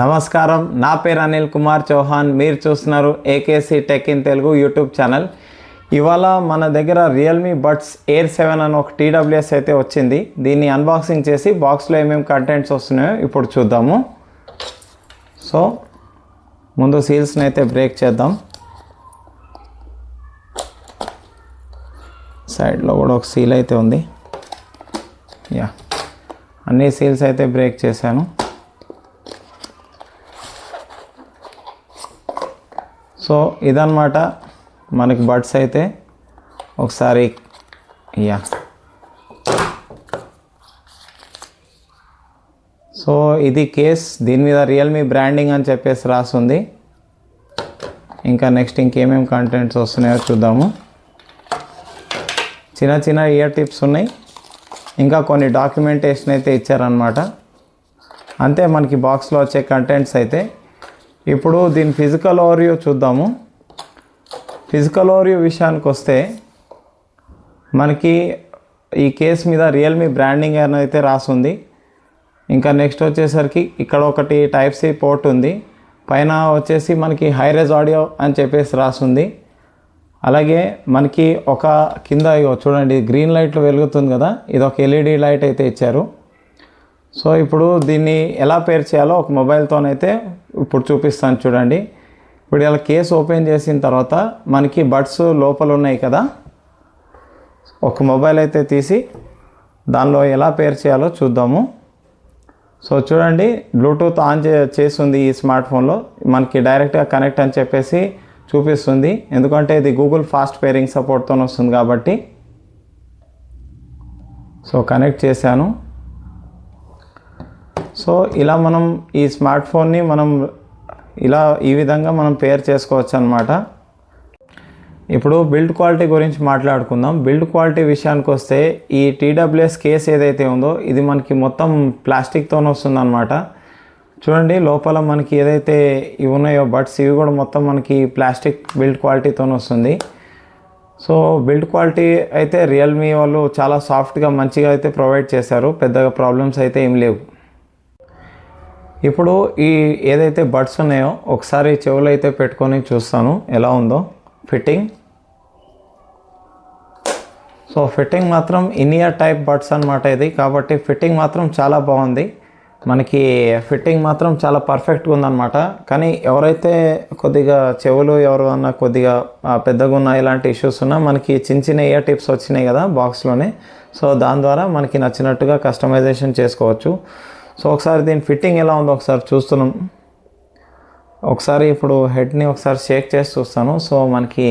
నమస్కారం, నా పేరు అనిల్ కుమార్ చౌహాన్. మీరు చూస్తున్నారు AKC tech in Telugu YouTube channel. ఇవాళ మన దగ్గర రియల్మీ బడ్స్ ఎయిర్ 7 అని ఒక TWS అయితే వచ్చింది. దీన్ని అన్బాక్సింగ్ చేసి బాక్స్లో ఏమేమి కంటెంట్స్ వస్తున్నాయో ఇప్పుడు చూద్దాము. సో ముందు సీల్స్ని అయితే బ్రేక్ చేద్దాం. సైడ్లో కూడా ఒక సీల్ అయితే ఉంది. అన్ని సీల్స్ అయితే బ్రేక్ చేశాను. సో ఇదన్నమాట మనకి బడ్స్ అయితే. ఒకసారి సో ఇది కేస్, దీని మీద రియల్మీ బ్రాండింగ్ అని చెప్పేసి రాస్తుంది. ఇంకా నెక్స్ట్ ఇంకేమేమి కంటెంట్స్ వస్తున్నాయో చూద్దాము. చిన్న చిన్న ఇయర్ టిప్స్ ఉన్నాయి, ఇంకా కొన్ని డాక్యుమెంటేషన్ అయితే ఇచ్చారనమాట. అంతే మనకి బాక్స్లో వచ్చే కంటెంట్స్ అయితే. ఇప్పుడు దీని ఫిజికల్ ఓవర్వ్యూ చూద్దాము. ఫిజికల్ ఓవర్వ్యూ విషయానికి వస్తే మనకి ఈ కేస్ మీద రియల్మీ బ్రాండింగ్ అని అయితే రాసుంది. ఇంకా నెక్స్ట్ వచ్చేసరికి ఇక్కడ ఒకటి టైప్ సి పోర్ట్ ఉంది. పైన వచ్చేసి మనకి హైరేజ్ ఆడియో అని చెప్పేసి రాసుంది. అలాగే మనకి ఒక కింద చూడండి గ్రీన్ లైట్లో వెలుగుతుంది కదా, ఇది ఒక LED లైట్ అయితే ఇచ్చారు. సో ఇప్పుడు దీన్ని ఎలా పేర్ చేయాలో ఒక మొబైల్తోనైతే ఇప్పుడు చూపిస్తాను చూడండి. ఇప్పుడు ఇలా కేస్ ఓపెన్ చేసిన తర్వాత మనకి బడ్స్ లోపల ఉన్నాయి కదా, ఒక మొబైల్ అయితే తీసి దానిలో ఎలా పేర్ చేయాలో చూద్దాము. సో చూడండి, బ్లూటూత్ ఆన్ చేస్తుంది ఈ స్మార్ట్ ఫోన్లో. మనకి డైరెక్ట్గా కనెక్ట్ అని చెప్పేసి చూపిస్తుంది, ఎందుకంటే ఇది గూగుల్ ఫాస్ట్ పేరింగ్ సపోర్ట్తో వస్తుంది కాబట్టి. సో కనెక్ట్ చేశాను. సో ఇలా మనం ఈ స్మార్ట్ ఫోన్ని ఈ విధంగా మనం పేర్ చేసుకోవచ్చు అన్నమాట. ఇప్పుడు బిల్డ్ క్వాలిటీ గురించి మాట్లాడుకుందాం. బిల్డ్ క్వాలిటీ విషయానికి వస్తే ఈ TWS కేస్ ఏదైతే ఉందో ఇది మనకి మొత్తం ప్లాస్టిక్తో వస్తుందన్నమాట. చూడండి లోపల మనకి ఏదైతే ఇవి ఉన్నాయో బడ్స్, ఇవి కూడా మొత్తం మనకి ప్లాస్టిక్ బిల్డ్ క్వాలిటీతో వస్తుంది. సో బిల్డ్ క్వాలిటీ అయితే రియల్మీ వాళ్ళు చాలా సాఫ్ట్గా మంచిగా అయితే ప్రొవైడ్ చేశారు. పెద్దగా ప్రాబ్లమ్స్ అయితే ఏం లేవు. ఇప్పుడు ఈ ఏదైతే బడ్స్ ఉన్నాయో ఒకసారి చెవులు అయితే పెట్టుకొని చూస్తాను ఎలా ఉందో ఫిట్టింగ్. సో ఫిట్టింగ్ మాత్రం ఇన్ ఇయర్ టైప్ బడ్స్ అనమాట ఇది, కాబట్టి ఫిట్టింగ్ మాత్రం చాలా బాగుంది. మనకి ఫిట్టింగ్ మాత్రం చాలా పర్ఫెక్ట్గా ఉందన్నమాట. కానీ ఎవరైతే కొద్దిగా చెవులు ఎవరైనా కొద్దిగా పెద్దగా ఉన్న ఇలాంటి ఇష్యూస్ ఉన్నా మనకి చిన్న చిన్న ఇయర్ టిప్స్ వచ్చినాయి కదా బాక్స్లోనే. సో దాని ద్వారా మనకి నచ్చినట్టుగా కస్టమైజేషన్ చేసుకోవచ్చు. సో ఒకసారి దీని ఫిట్టింగ్ ఎలా ఉందో ఒకసారి చూస్తున్నాం. ఒకసారి ఇప్పుడు హెడ్ని ఒకసారి షేక్ చేసి చూస్తాను. సో మనకి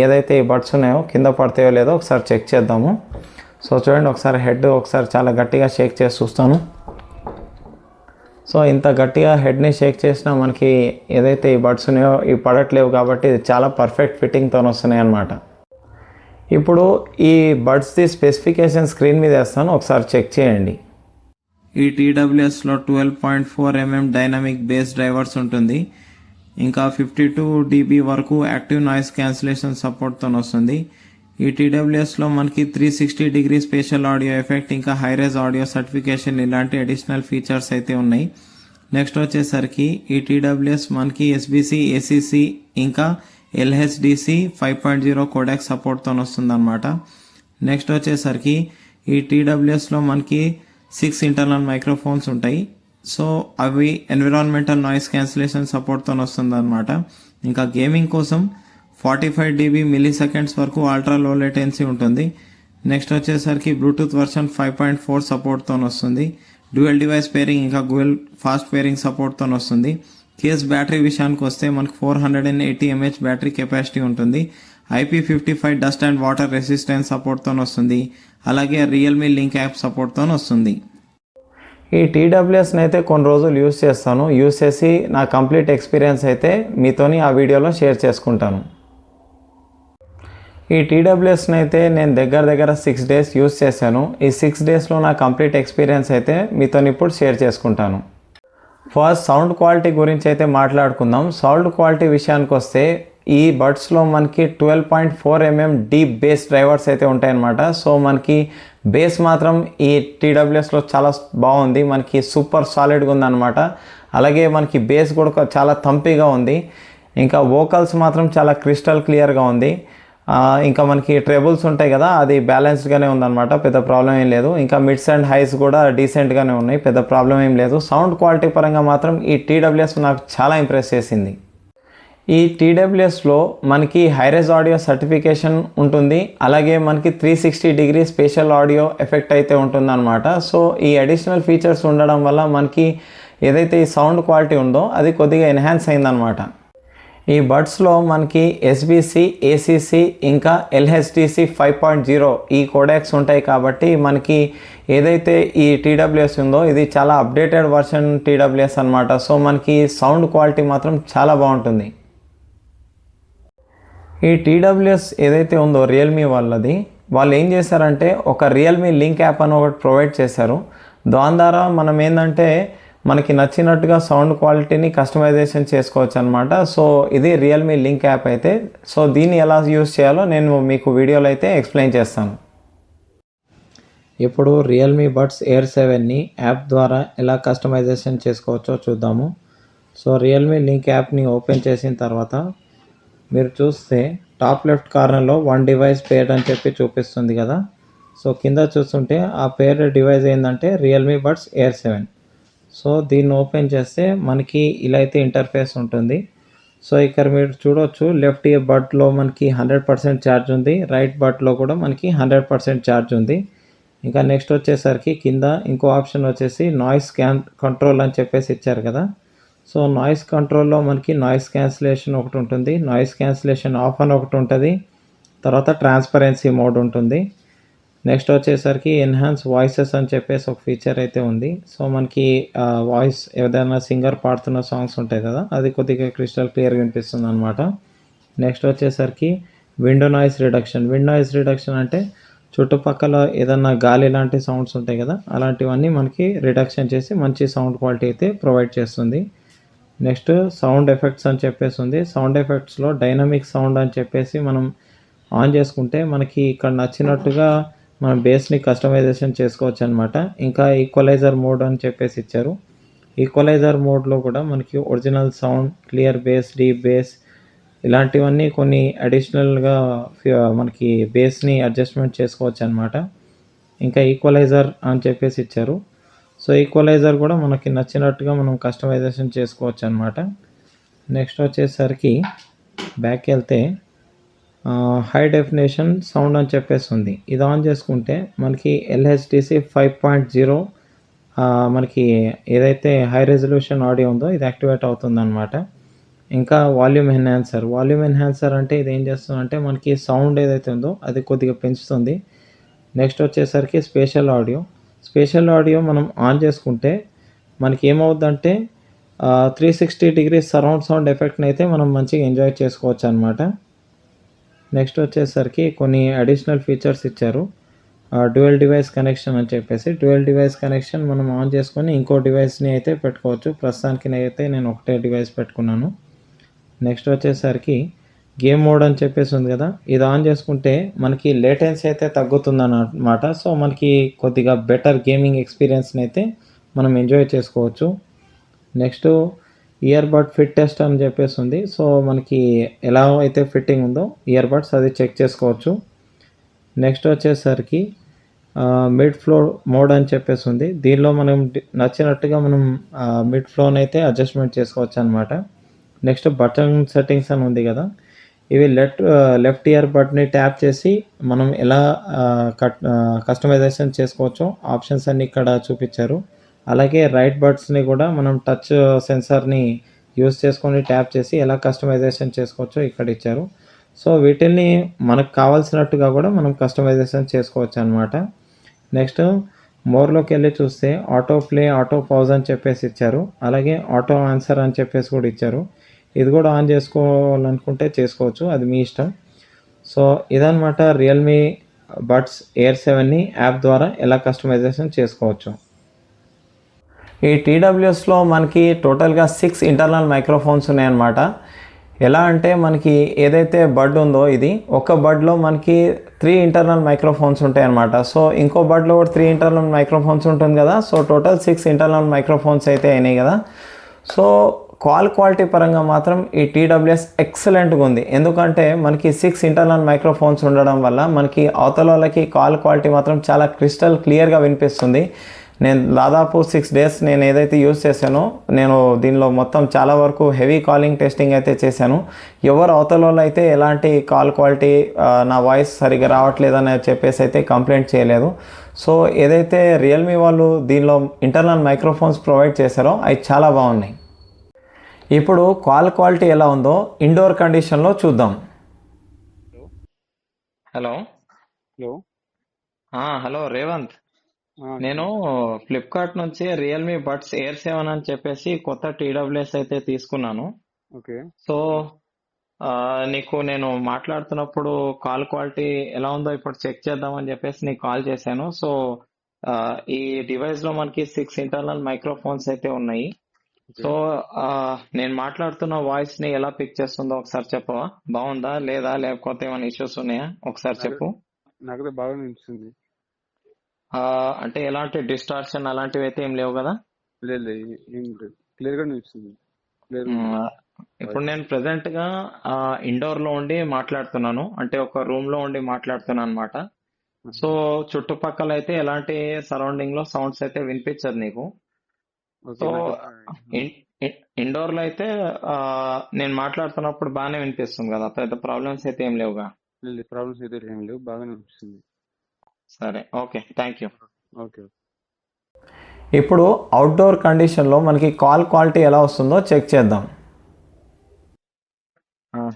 ఏదైతే ఈ బడ్స్ ఉన్నాయో కింద పడతాయో లేదో ఒకసారి చెక్ చేద్దాము. సో చూడండి, ఒకసారి హెడ్ ఒకసారి చాలా గట్టిగా షేక్ చేసి చూస్తాను. సో ఇంత గట్టిగా హెడ్ని షేక్ చేసినా మనకి ఏదైతే ఈ బడ్స్ ఉన్నాయో ఇవి పడట్లేవు, కాబట్టి ఇది చాలా పర్ఫెక్ట్ ఫిట్టింగ్తో వస్తున్నాయి అన్నమాట. ఇప్పుడు ఈ బడ్స్ది స్పెసిఫికేషన్ స్క్రీన్ మీద వేస్తాను, ఒకసారి చెక్ చేయండి. ఈ TWSలో 12.4 mm డైనమిక్ బేస్ డ్రైవర్స్ ఉంటుంది. ఇంకా 52 dB వరకు యాక్టివ్ నాయిస్ క్యాన్సిలేషన్ సపోర్ట్తో వస్తుంది. ఈ TWSలో మనకి 360 డిగ్రీ స్పేషల్ ఆడియో ఎఫెక్ట్, ఇంకా హైరేజ్ ఆడియో సర్టిఫికేషన్ ఇలాంటి అడిషనల్ ఫీచర్స్ అయితే ఉన్నాయి. నెక్స్ట్ వచ్చేసరికి ఈ TWS మనకి SBC, ACC ఇంకా LHDC 5.0 కోడెక్ సపోర్ట్తో వస్తుంది అన్నమాట. నెక్స్ట్ వచ్చేసరికి ఈ TWSలో మనకి 6 ఇంటర్నల్ మైక్రోఫోన్స్ ఉంటాయి. సో అవి ఎన్విరాన్మెంటల్ నాయిస్ క్యాన్సిలేషన్ సపోర్ట్తో వస్తుంది అనమాట. ఇంకా గేమింగ్ కోసం 45 dB మిల్లీ సెకండ్స్ వరకు అల్ట్రా లో లేటెన్సీ ఉంటుంది. నెక్స్ట్ వచ్చేసరికి బ్లూటూత్ వర్షన్ 5.4 సపోర్ట్తో వస్తుంది. డ్యూయల్ డివైస్ పేరింగ్ ఇంకా గూగుల్ ఫాస్ట్ పేరింగ్ సపోర్ట్తో వస్తుంది. కేస్ బ్యాటరీ విషయానికి వస్తే మనకు 480 mAh బ్యాటరీ కెపాసిటీ ఉంటుంది. IP55 dust and water resistance సపోర్ట్తో వస్తుంది. అలాగే రియల్మీ లింక్ యాప్ సపోర్ట్తో వస్తుంది. ఈ TWSని అయితే కొన్ని రోజులు యూస్ చేస్తాను. యూస్ చేసి నా కంప్లీట్ ఎక్స్పీరియన్స్ అయితే మీతోని ఆ వీడియోలో షేర్ చేసుకుంటాను. ఈ TWSని అయితే నేను దగ్గర 6 days యూస్ చేశాను. ఈ 6 daysలో నా కంప్లీట్ ఎక్స్పీరియన్స్ అయితే మీతోని ఇప్పుడు షేర్ చేసుకుంటాను. ఫస్ట్ సౌండ్ క్వాలిటీ గురించి అయితే మాట్లాడుకుందాం. సౌండ్ క్వాలిటీ విషయానికి వస్తే ఈ బడ్స్లో మనకి 12.4 mm డీప్ బేస్ డ్రైవర్స్ అయితే ఉంటాయన్నమాట. సో మనకి బేస్ మాత్రం ఈ TWSలో చాలా బాగుంది, మనకి సూపర్ సాలిడ్గా ఉందన్నమాట. అలాగే మనకి బేస్ కూడా చాలా థంపీగా ఉంది. ఇంకా వోకల్స్ మాత్రం చాలా క్రిస్టల్ క్లియర్గా ఉంది. ఇంకా మనకి ట్రెబుల్స్ ఉంటాయి కదా, అది బ్యాలెన్స్డ్గానే ఉందన్నమాట, పెద్ద ప్రాబ్లం ఏం లేదు. ఇంకా మిడ్స్ అండ్ హైస్ కూడా డీసెంట్గానే ఉన్నాయి, పెద్ద ప్రాబ్లం ఏం లేదు. సౌండ్ క్వాలిటీ పరంగా మాత్రం ఈ TWS నాకు చాలా ఇంప్రెస్ చేసింది. ఈ TWSలో మనకి హైరేజ్ ఆడియో సర్టిఫికేషన్ ఉంటుంది, అలాగే మనకి 360 డిగ్రీ స్పేషల్ ఆడియో ఎఫెక్ట్ అయితే ఉంటుందన్నమాట. సో ఈ అడిషనల్ ఫీచర్స్ ఉండడం వల్ల మనకి ఏదైతే ఈ సౌండ్ క్వాలిటీ ఉందో అది కొద్దిగా ఎన్హాన్స్ అయిందనమాట. ఈ బడ్స్లో మనకి SBC, ACC ఇంకా LHDC 5.0 ఈ కోడెక్స్ ఉంటాయి కాబట్టి మనకి ఏదైతే ఈ TWS ఉందో ఇది చాలా అప్డేటెడ్ వర్షన్ TWS అనమాట. సో మనకి సౌండ్ క్వాలిటీ మాత్రం చాలా బాగుంటుంది. ఈ TWS ఏదైతే ఉందో రియల్మీ వాళ్ళది, వాళ్ళు ఏం చేశారంటే ఒక రియల్మీ లింక్ యాప్ అని ఒకటి ప్రొవైడ్ చేశారు. దాని ద్వారా మనం ఏంటంటే మనకి నచ్చినట్టుగా సౌండ్ క్వాలిటీని కస్టమైజేషన్ చేసుకోవచ్చు అనమాట. సో ఇది రియల్మీ లింక్ యాప్ అయితే. సో దీన్ని ఎలా యూజ్ చేయాలో నేను మీకు వీడియోలో అయితే ఎక్స్ప్లెయిన్ చేస్తాను. ఇప్పుడు రియల్మీ బడ్స్ ఎయిర్ 7ని యాప్ ద్వారా ఎలా కస్టమైజేషన్ చేసుకోవచ్చో చూద్దాము. సో రియల్మీ లింక్ యాప్ని ఓపెన్ చేసిన తర్వాత మీరు చూస్తే టాప్ లెఫ్ట్ కార్నర్లో 1 డివైస్ పేర్ అని చెప్పి చూపిస్తుంది కదా. సో కింద చూస్తుంటే ఆ పేర్ డివైస్ ఏంటంటే రియల్మీ బడ్స్ ఎయిర్ 7. సో దీన్ని ఓపెన్ చేస్తే మనకి ఇలా అయితే ఇంటర్ఫేస్ ఉంటుంది. సో ఇక్కడ మీరు చూడవచ్చు లెఫ్ట్ ఇయర్ బడ్లో మనకి 100% ఛార్జ్ ఉంది, రైట్ బడ్లో కూడా మనకి 100% ఛార్జ్ ఉంది. ఇంకా నెక్స్ట్ వచ్చేసరికి కింద ఇంకో ఆప్షన్ వచ్చేసి నాయిస్ కంట్రోల్ అని చెప్పేసి ఇచ్చారు కదా. సో నాయిస్ కంట్రోల్లో మనకి నాయిస్ క్యాన్సిలేషన్ ఒకటి ఉంటుంది, నాయిస్ క్యాన్సిలేషన్ ఆఫ్ అని ఒకటి ఉంటుంది, తర్వాత ట్రాన్స్పరెన్సీ మోడ్ ఉంటుంది. నెక్స్ట్ వచ్చేసరికి ఎన్హాన్స్ వాయిసెస్ అని చెప్పేసి ఒక ఫీచర్ అయితే ఉంది. సో మనకి వాయిస్ ఏదైనా సింగర్ పాడుతున్న సాంగ్స్ ఉంటాయి కదా, అది కొద్దిగా క్రిస్టల్ క్లియర్గా వినిపిస్తుంది అనమాట. నెక్స్ట్ వచ్చేసరికి window noise reduction. Window noise reduction అంటే చుట్టుపక్కల ఏదన్నా గాలి లాంటి సౌండ్స్ ఉంటాయి కదా, అలాంటివన్నీ మనకి రిడక్షన్ చేసి మంచి సౌండ్ క్వాలిటీ అయితే ప్రొవైడ్ చేస్తుంది. నెక్స్ట్ సౌండ్ ఎఫెక్ట్స్ అని చెప్పేసి ఉంది. సౌండ్ ఎఫెక్ట్స్లో డైనమిక్ సౌండ్ అని చెప్పేసి మనం ఆన్ చేసుకుంటే మనకి ఇక్కడ నచ్చినట్టుగా మనం బేస్ని కస్టమైజేషన్ చేసుకోవచ్చు అనమాట. ఇంకా ఈక్వలైజర్ మోడ్ అని చెప్పేసి ఇచ్చారు. ఈక్వలైజర్ మోడ్లో కూడా మనకి original sound, clear base, deep base ఇలాంటివన్నీ కొన్ని అడిషనల్గా మనకి బేస్ని అడ్జస్ట్మెంట్ చేసుకోవచ్చు అనమాట. ఇంకా ఈక్వలైజర్ అని చెప్పేసి ఇచ్చారు. సో ఈక్వలైజర్ కూడా మనకి నచ్చినట్టుగా మనం కస్టమైజేషన్ చేసుకోవచ్చు అనమాట. నెక్స్ట్ వచ్చేసరికి బ్యాక్ వెళ్తే హై డెఫినేషన్ సౌండ్ అని చెప్పేసి ఉంది. ఇది ఆన్ చేసుకుంటే మనకి LHDC 5.0 మనకి ఏదైతే హై రెజల్యూషన్ ఆడియో ఉందో ఇది యాక్టివేట్ అవుతుంది అనమాట. ఇంకా వాల్యూమ్ ఎన్హాన్సర్ అంటే ఇది ఏం చేస్తుందంటే మనకి సౌండ్ ఏదైతే ఉందో అది కొద్దిగా పెంచుతుంది. నెక్స్ట్ వచ్చేసరికి స్పేషల్ ఆడియో మనం ఆన్ చేసుకుంటే మనకి ఏమవుద్దంటే 360 డిగ్రీస్ సరౌండ్ సౌండ్ ఎఫెక్ట్ని అయితే మనం మంచిగా ఎంజాయ్ చేసుకోవచ్చు అనమాట. నెక్స్ట్ వచ్చేసరికి కొన్ని అడిషనల్ ఫీచర్స్ ఇచ్చారు. డ్యూయల్ డివైస్ కనెక్షన్ అని చెప్పేసి, డ్యూయల్ డివైస్ కనెక్షన్ మనం ఆన్ చేసుకొని ఇంకో డివైస్ని అయితే పెట్టుకోవచ్చు. ప్రస్తుతానికి అయితే నేను ఒకటే డివైస్ పెట్టుకున్నాను. నెక్స్ట్ వచ్చేసరికి గేమ్ మోడ్ అని చెప్పేసి ఉంది కదా, ఇది ఆన్ చేసుకుంటే మనకి లేటెన్సీ అయితే తగ్గుతుంది అన్నమాట. సో మనకి కొద్దిగా బెటర్ గేమింగ్ ఎక్స్పీరియన్స్ని అయితే మనం ఎంజాయ్ చేసుకోవచ్చు. Next ear bud fit test అని చెప్పేసి ఉంది. సో మనకి ఎలా అయితే ఫిట్టింగ్ ఉందో ఇయర్ బడ్స్ అది చెక్ చేసుకోవచ్చు. నెక్స్ట్ వచ్చేసరికి మిడ్ ఫ్లో మోడ్ అని చెప్పేసి ఉంది. దీనిలో మనం నచ్చినట్టుగా మనం మిడ్ ఫ్లోని అయితే అడ్జస్ట్మెంట్ చేసుకోవచ్చు అనమాట. నెక్స్ట్ బటన్ సెట్టింగ్స్ అని ఉంది కదా, ఇవి లెఫ్ట్ ఇయర్ బడ్ని ట్యాప్ చేసి మనం ఎలా కస్టమైజేషన్ చేసుకోవచ్చో ఆప్షన్స్ అన్ని ఇక్కడ చూపించారు. అలాగే రైట్ బడ్స్ని కూడా మనం టచ్ సెన్సార్ని యూస్ చేసుకొని ట్యాప్ చేసి ఎలా కస్టమైజేషన్ చేసుకోవచ్చో ఇక్కడ ఇచ్చారు. సో వీటిని మనకు కావాల్సినట్టుగా కూడా మనం కస్టమైజేషన్ చేసుకోవచ్చు అనమాట. నెక్స్ట్ మోర్లోకి వెళ్ళి చూస్తే ఆటో ప్లే, ఆటో పాజ్ అని చెప్పేసి ఇచ్చారు. అలాగే ఆటో ఆన్సర్ అని చెప్పేసి కూడా ఇచ్చారు. ఇది కూడా ఆన్ చేసుకోవాలనుకుంటే చేసుకోవచ్చు, అది మీ ఇష్టం. సో ఇదనమాట రియల్మీ బడ్స్ ఎయిర్ 7ని యాప్ ద్వారా ఎలా కస్టమైజేషన్ చేసుకోవచ్చు. ఈ TWSలో మనకి టోటల్గా 6 ఇంటర్నల్ మైక్రోఫోన్స్ ఉన్నాయన్నమాట. ఎలా అంటే మనకి ఏదైతే బడ్ ఉందో ఇది ఒక బడ్లో మనకి 3 ఇంటర్నల్ మైక్రోఫోన్స్ ఉంటాయి అన్నమాట. సో ఇంకో బడ్లో కూడా 3 ఇంటర్నల్ మైక్రోఫోన్స్ ఉంటుంది కదా. సో టోటల్ 6 ఇంటర్నల్ మైక్రోఫోన్స్ అయితే అయినాయి కదా. సో కాల్ క్వాలిటీ పరంగా మాత్రం ఈ టీడబ్ల్యూఎస్ ఎక్సలెంట్గా ఉంది. ఎందుకంటే మనకి 6 ఇంటర్నల్ మైక్రోఫోన్స్ ఉండడం వల్ల మనకి అవతల వాళ్ళకి కాల్ క్వాలిటీ మాత్రం చాలా క్రిస్టల్ క్లియర్గా వినిపిస్తుంది. నేను దాదాపు 6 డేస్ నేను ఏదైతే యూజ్ చేశానో నేను దీనిలో మొత్తం చాలా వరకు హెవీ కాలింగ్ టెస్టింగ్ అయితే చేశాను. ఎవరు అవతల వాళ్ళు అయితే ఎలాంటి కాల్ క్వాలిటీ నా వాయిస్ సరిగ్గా రావట్లేదని చెప్పేసి అయితే కంప్లైంట్ చేయలేదు. సో ఏదైతే రియల్మీ వాళ్ళు దీనిలో ఇంటర్నల్ మైక్రోఫోన్స్ ప్రొవైడ్ చేశారో అవి చాలా బాగున్నాయి. ఇప్పుడు కాల్ క్వాలిటీ ఎలా ఉందో ఇండోర్ కండిషన్లో చూద్దాం. హలో హలో హలో రేవంత్, ఆ, నేను ఫ్లిప్కార్ట్ నుంచి రియల్మీ బడ్స్ ఎయిర్ 7 అని చెప్పేసి కొత్త టీడబ్ల్యూఎస్ అయితే తీసుకున్నాను. ఓకే సో నీకు నేను మాట్లాడుతున్నప్పుడు కాల్ క్వాలిటీ ఎలా ఉందో ఇప్పుడు చెక్ చేద్దామని చెప్పేసి నీకు కాల్ చేశాను. సో ఈ డివైస్ లో మనకి 6 ఇంటర్నల్ మైక్రోఫోన్స్ అయితే ఉన్నాయి. ఓకే సో నేను మాట్లాడుతున్న వాయిస్ ని ఎలా పిక్ చేస్తుందో ఒకసారి చెప్పవా? బాగుందా లేదా లేకపోతే ఏమైనా ఇష్యూస్ ఉన్నాయా ఒకసారి నాకు చెప్పు. నాకైతే బాగా అనిపిస్తుంది. అంటే ఎలాంటి డిస్టార్షన్ అలాంటివి అయితే ఏం లేవు కదా? లేదు లేదు, ఏం లేదు, క్లియర్ గా అనిపిస్తుంది. క్లియర్ ఉంది మ్, ఇప్పుడు నేను ప్రెసెంట్ గా ఇండోర్ లో ఉండి మాట్లాడుతున్నాను, అంటే ఒక రూమ్ లో ఉండి మాట్లాడుతున్నాను అనమాట. సో చుట్టుపక్కల అయితే ఎలాంటి సరౌండింగ్ లో సౌండ్స్ అయితే వినిపించదు నీకు. ఓకే సో నాకైతే ఇండోర్ లో అయితే నేను మాట్లాడుతున్నప్పుడు బాగానే వినిపిస్తుంది కదా, పెద్ద ప్రాబ్లమ్స్ అయితే ఏం లేవుగా? లేదు, ప్రాబ్లమ్స్ అయితే ఏం లేవు, బాగానే అనిపిస్తుంది. సరే, ఓకే, థ్యాంక్ యూ. ఓకే ఇప్పుడు అవుట్డోర్ కండిషన్లో మనకి కాల్ క్వాలిటీ ఎలా వస్తుందో చెక్ చేద్దాం.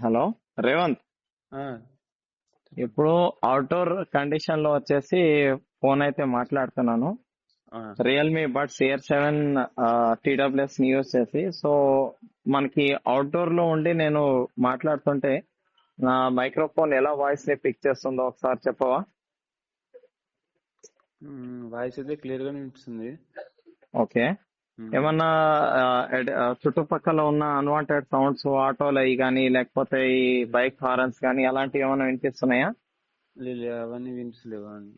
హలో రేవంత్, ఆ, ఇప్పుడు అవుట్డోర్ కండిషన్లో వచ్చేసి ఫోన్ అయితే మాట్లాడుతున్నాను. ఆ, రియల్మీ బడ్స్ ఎయిర్ 7 టీడబ్ల్యూఎస్ ని యూజ్ చేసి. సో మనకి అవుట్డోర్ లో ఉండి నేను మాట్లాడుతుంటే నా మైక్రోఫోన్ ఎలా వాయిస్ ని పిక్ చేస్తుందో ఒకసారి చెప్పవా? వాయిస్ అయితే క్లియర్ గా అనిపిస్తుంది. ఓకే, ఏమన్నా చుట్టుపక్కల ఉన్న అన్వాంటెడ్ సౌండ్స్, ఆటోలు అవి కానీ లేకపోతే ఈ బైక్ హారన్స్ కానీ అలాంటివి ఏమైనా వినిపిస్తున్నాయా? లేదు, అవన్నీ వినిపిస్తలేవు అవన్నీ.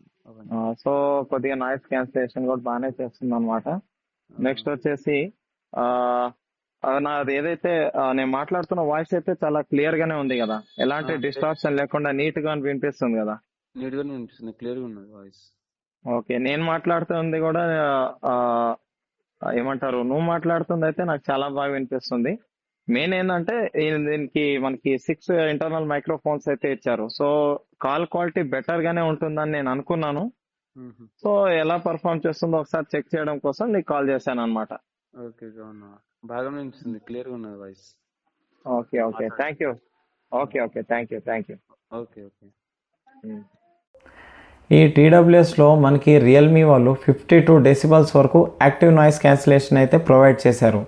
సో కొద్దిగా నాయిస్ క్యాన్సిలేషన్ కూడా బాగానే చేస్తుంది అనమాట. నెక్స్ట్ వచ్చేసి ఆ, నాది ఏదైతే నేను మాట్లాడుతున్న వాయిస్ అయితే చాలా క్లియర్ గానే ఉంది కదా, ఎలాంటి డిస్టార్షన్ లేకుండా నీట్ గా వినిపిస్తుంది కదా? నీట్ గానే వినిపిస్తుంది, క్లియర్ గా ఉన్నది వాయిస్. ఓకే, నేను మాట్లాడుతుంది కూడా ఆ, ఏమంటారు, నువ్వు మాట్లాడుతుంది అయితే నాకు చాలా బాగా వినిపిస్తుంది. మెయిన్ ఏంటంటే దీనికి మనకి 6 ఇంటర్నల్ మైక్రోఫోన్స్ అయితే ఇచ్చారు. సో కాల్ క్వాలిటీ బెటర్ గానే ఉంటుందని నేను అనుకున్నాను. సో ఎలా పర్ఫామ్ చేస్తుందో ఒకసారి చెక్ చేయడం కోసం నీకు కాల్ చేశాను అనమాట. ఓకే అవునా, బాగానే వినిపిస్తుంది, క్లియర్ గా ఉన్నది voice. Okay okay, thank you. Okay okay, thank you. Okay okay ఈ టీడబ్ల్యూఎస్లో మనకి రియల్మీ వాళ్ళు 52 డెసిబల్స్ వరకు యాక్టివ్ నాయిస్ క్యాన్సిలేషన్ అయితే ప్రొవైడ్ చేశారు.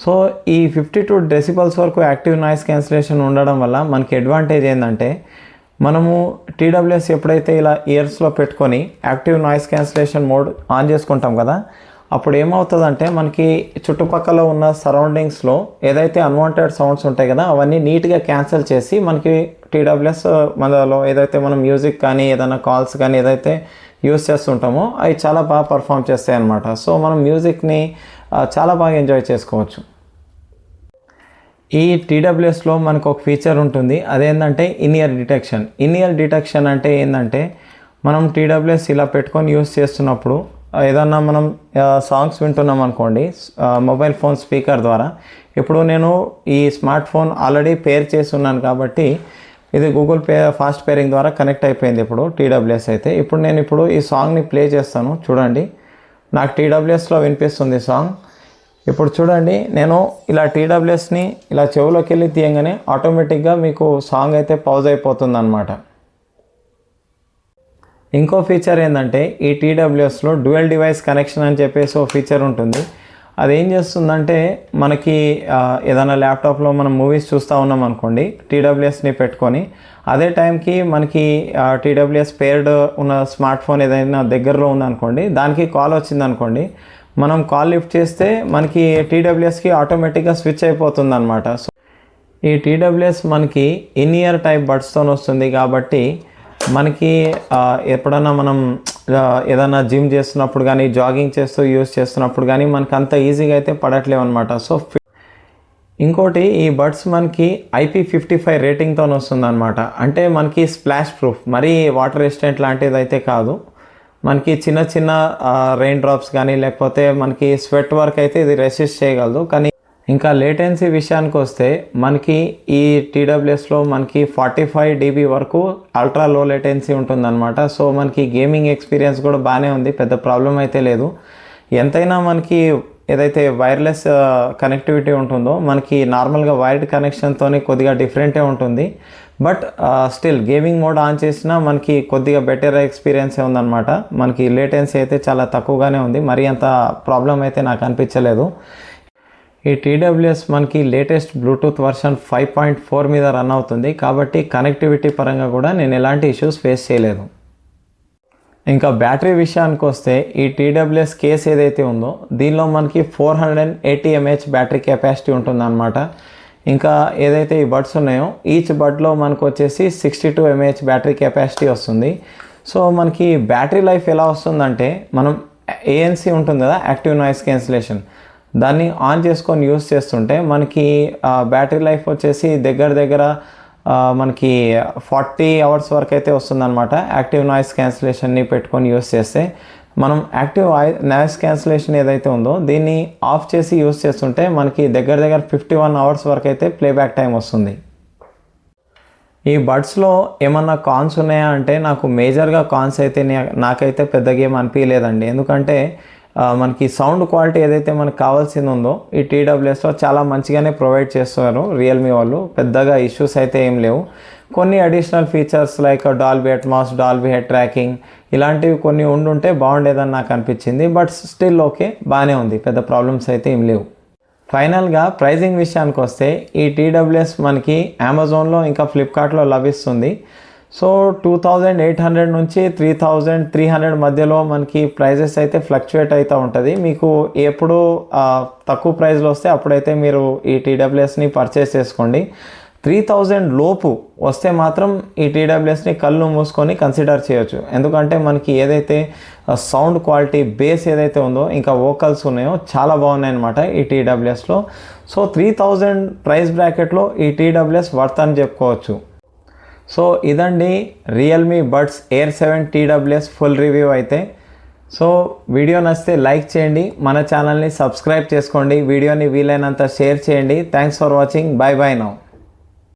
సో ఈ 52 డెసిబల్స్ వరకు యాక్టివ్ నాయిస్ క్యాన్సిలేషన్ ఉండడం వల్ల మనకి అడ్వాంటేజ్ ఏంటంటే, మనము టీడబ్ల్యూఎస్ ఎప్పుడైతే ఇలా ఇయర్స్లో పెట్టుకొని active noise cancellation mode on చేసుకుంటాం కదా, అప్పుడు ఏమవుతుందంటే మనకి చుట్టుపక్కల ఉన్న సరౌండింగ్స్లో ఏదైతే అన్వాంటెడ్ సౌండ్స్ ఉంటాయి కదా అవన్నీ నీట్గా క్యాన్సిల్ చేసి మనకి టీడబ్ల్యూఎస్ మనలో ఏదైతే మనం మ్యూజిక్ కానీ ఏదైనా కాల్స్ కానీ ఏదైతే యూస్ చేస్తుంటామో అవి చాలా బాగా పర్ఫామ్ చేస్తాయి అన్నమాట. సో మనం మ్యూజిక్ని చాలా బాగా ఎంజాయ్ చేసుకోవచ్చు. ఈ టీడబ్ల్యూఎస్లో మనకు ఒక ఫీచర్ ఉంటుంది, అదేంటంటే ఇన్-ఇయర్ డిటెక్షన్. ఇన్-ఇయర్ డిటెక్షన్ అంటే ఏంటంటే, మనం టీడబ్ల్యూఎస్ ఇలా పెట్టుకొని యూస్ చేస్తున్నప్పుడు ఏదన్నా మనం సాంగ్స్ వింటున్నాం అనుకోండి మొబైల్ ఫోన్ స్పీకర్ ద్వారా. ఇప్పుడు నేను ఈ స్మార్ట్ ఫోన్ ఆల్రెడీ పేర్ చేసి ఉన్నాను కాబట్టి ఇది గూగుల్ పే ఫాస్ట్ పేరింగ్ ద్వారా కనెక్ట్ అయిపోయింది ఇప్పుడు టీడబ్ల్యూఎస్ అయితే. ఇప్పుడు నేను ఈ సాంగ్ని ప్లే చేస్తాను, చూడండి. నాకు టీడబ్ల్యూఎస్లో వినిపిస్తుంది సాంగ్. ఇప్పుడు చూడండి, నేను ఇలా టీడబ్ల్యూఎస్ని ఇలా చెవులోకి వెళ్ళి తీయగానే ఆటోమేటిక్గా మీకు సాంగ్ అయితే పాజ్ అయిపోతుంది అన్నమాట. ఇంకో ఫీచర్ ఏంటంటే, ఈ టీడబ్ల్యూఎస్లో డ్యూయల్ డివైస్ కనెక్షన్ అని చెప్పేసి ఒక ఫీచర్ ఉంటుంది. అదేం చేస్తుందంటే, మనకి ఏదైనా ల్యాప్టాప్లో మనం మూవీస్ చూస్తూ ఉన్నాం అనుకోండి టీడబ్ల్యూఎస్ని పెట్టుకొని, అదే టైంకి మనకి టీడబ్ల్యూఎస్ పేర్డ్ ఉన్న స్మార్ట్ ఫోన్ ఏదైనా దగ్గరలో ఉందనుకోండి, దానికి కాల్ వచ్చిందనుకోండి, మనం కాల్ లిఫ్ట్ చేస్తే మనకి టీడబ్ల్యూఎస్కి ఆటోమేటిక్గా స్విచ్ అయిపోతుంది అనమాట. సో ఈ టీడబ్ల్యూఎస్ మనకి ఇన్ ఇయర్ టైప్ బడ్స్తో వస్తుంది కాబట్టి మనకి ఎప్పుడన్నా మనం ఏదైనా జిమ్ చేస్తున్నప్పుడు కానీ జాగింగ్ చేస్తూ యూస్ చేస్తున్నప్పుడు కానీ మనకు అంత ఈజీగా అయితే పడట్లేవు అనమాట. సో ఇంకోటి ఈ బడ్స్ మనకి IP55 రేటింగ్తో వస్తుంది అనమాట. అంటే మనకి స్ప్లాష్ ప్రూఫ్, మరీ వాటర్ రెసిస్టెంట్ లాంటిది అయితే కాదు. మనకి చిన్న చిన్న రెయిన్ డ్రాప్స్ కానీ లేకపోతే మనకి స్వెట్ వర్క్ అయితే ఇది రెసిస్ట్ చేయగలదు. కానీ ఇంకా లేటెన్సీ విషయానికి వస్తే మనకి ఈ TWSలో మనకి 45 dB వరకు అల్ట్రా లో లేటెన్సీ ఉంటుందన్నమాట. సో మనకి గేమింగ్ ఎక్స్పీరియన్స్ కూడా బాగానే ఉంది, పెద్ద ప్రాబ్లం అయితే లేదు. ఎంతైనా మనకి ఏదైతే వైర్లెస్ కనెక్టివిటీ ఉంటుందో మనకి నార్మల్గా వైర్డ్ కనెక్షన్తో కొద్దిగా డిఫరెంటే ఉంటుంది. But still gaming mode on చేసినా మనకి కొద్దిగా బెటర్ ఎక్స్పీరియన్సే ఉందన్నమాట. మనకి లేటెన్సీ అయితే చాలా తక్కువగానే ఉంది, మరీ అంత ప్రాబ్లం అయితే నాకు అనిపించలేదు. ఈ TWS మనకి లేటెస్ట్ బ్లూటూత్ వర్షన్ 5.4 మీద రన్ అవుతుంది కాబట్టి కనెక్టివిటీ పరంగా కూడా నేను ఎలాంటి ఇష్యూస్ ఫేస్ చేయలేదు. ఇంకా బ్యాటరీ విషయానికి వస్తే ఈ TWS కేస్ ఏదైతే ఉందో దీనిలో మనకి 480 mAh బ్యాటరీ కెపాసిటీ ఉంటుందన్నమాట. ఇంకా ఏదైతే ఈ బడ్స్ ఉన్నాయో ఈచ్ బడ్లో మనకు వచ్చేసి 62 mAh బ్యాటరీ కెపాసిటీ వస్తుంది. సో మనకి బ్యాటరీ లైఫ్ ఎలా వస్తుందంటే, మనం ANC ఉంటుంది కదా, యాక్టివ్ నాయిస్ క్యాన్సిలేషన్, దాన్ని ఆన్ చేసుకొని యూస్ చేస్తుంటే మనకి బ్యాటరీ లైఫ్ వచ్చేసి దగ్గర మనకి 40 hours వరకు అయితే వస్తుందన్నమాట. యాక్టివ్ నాయిస్ క్యాన్సిలేషన్ని పెట్టుకొని యూస్ చేస్తే, మనం యాక్టివ్ నాయిస్ క్యాన్సిలేషన్ ఏదైతే ఉందో దీన్ని ఆఫ్ చేసి యూస్ చేస్తుంటే మనకి దగ్గర 51 hours వరకు అయితే ప్లేబ్యాక్ టైం వస్తుంది. ఈ బడ్స్లో ఏమన్నా కాన్స్ ఉన్నాయా అంటే నాకు మేజర్గా కాన్స్ అయితే నాకైతే పెద్దగా ఏం అనిపించలేదండి. ఎందుకంటే మనకి సౌండ్ క్వాలిటీ ఏదైతే మనకు కావాల్సింది ఉందో ఈ TWSలో చాలా మంచిగానే ప్రొవైడ్ చేస్తున్నారు రియల్మీ వాళ్ళు. పెద్దగా ఇష్యూస్ అయితే ఏం లేవు. కొన్ని additional features like Dolby Atmos, Dolby head tracking ఇలాంటివి కొన్ని ఉండుంటే బాగుండేదని నాకు అనిపించింది. బట్ స్టిల్ ఓకే, బాగానే ఉంది, పెద్ద ప్రాబ్లమ్స్ అయితే ఏం లేవు. ఫైనల్గా ప్రైజింగ్ విషయానికి వస్తే ఈ TWS మనకి అమెజాన్లో ఇంకా ఫ్లిప్కార్ట్లో లభిస్తుంది. సో 2800 నుంచి 3300 మధ్యలో మనకి ప్రైజెస్ అయితే ఫ్లక్చువేట్ అవుతూ ఉంటుంది. మీకు ఎప్పుడు తక్కువ ప్రైస్లో వస్తే అప్పుడైతే మీరు ఈ TWSని పర్చేస్ చేసుకోండి. 3000 లోపు వస్తే మాత్రం ఈ TWSని కళ్ళు మూసుకొని కన్సిడర్ చేయొచ్చు. ఎందుకంటే మనకి ఏదైతే సౌండ్ క్వాలిటీ బేస్ ఏదైతే ఉందో ఇంకా వోకల్స్ ఉన్నాయో చాలా బాగున్నాయి అన్నమాట ఈ TWSలో. సో 3000 ప్రైస్ బ్రాకెట్లో ఈ TWS వర్త్ అని చెప్పుకోవచ్చు. సో ఇదండి Realme buds Air 7 TWS full review అయితే. సో వీడియో నచ్చితే లైక్ చేయండి, మన ఛానల్ని సబ్స్క్రైబ్ చేసుకోండి, వీడియోని వీలైనంత షేర్ చేయండి. Thanks for watching. By by now.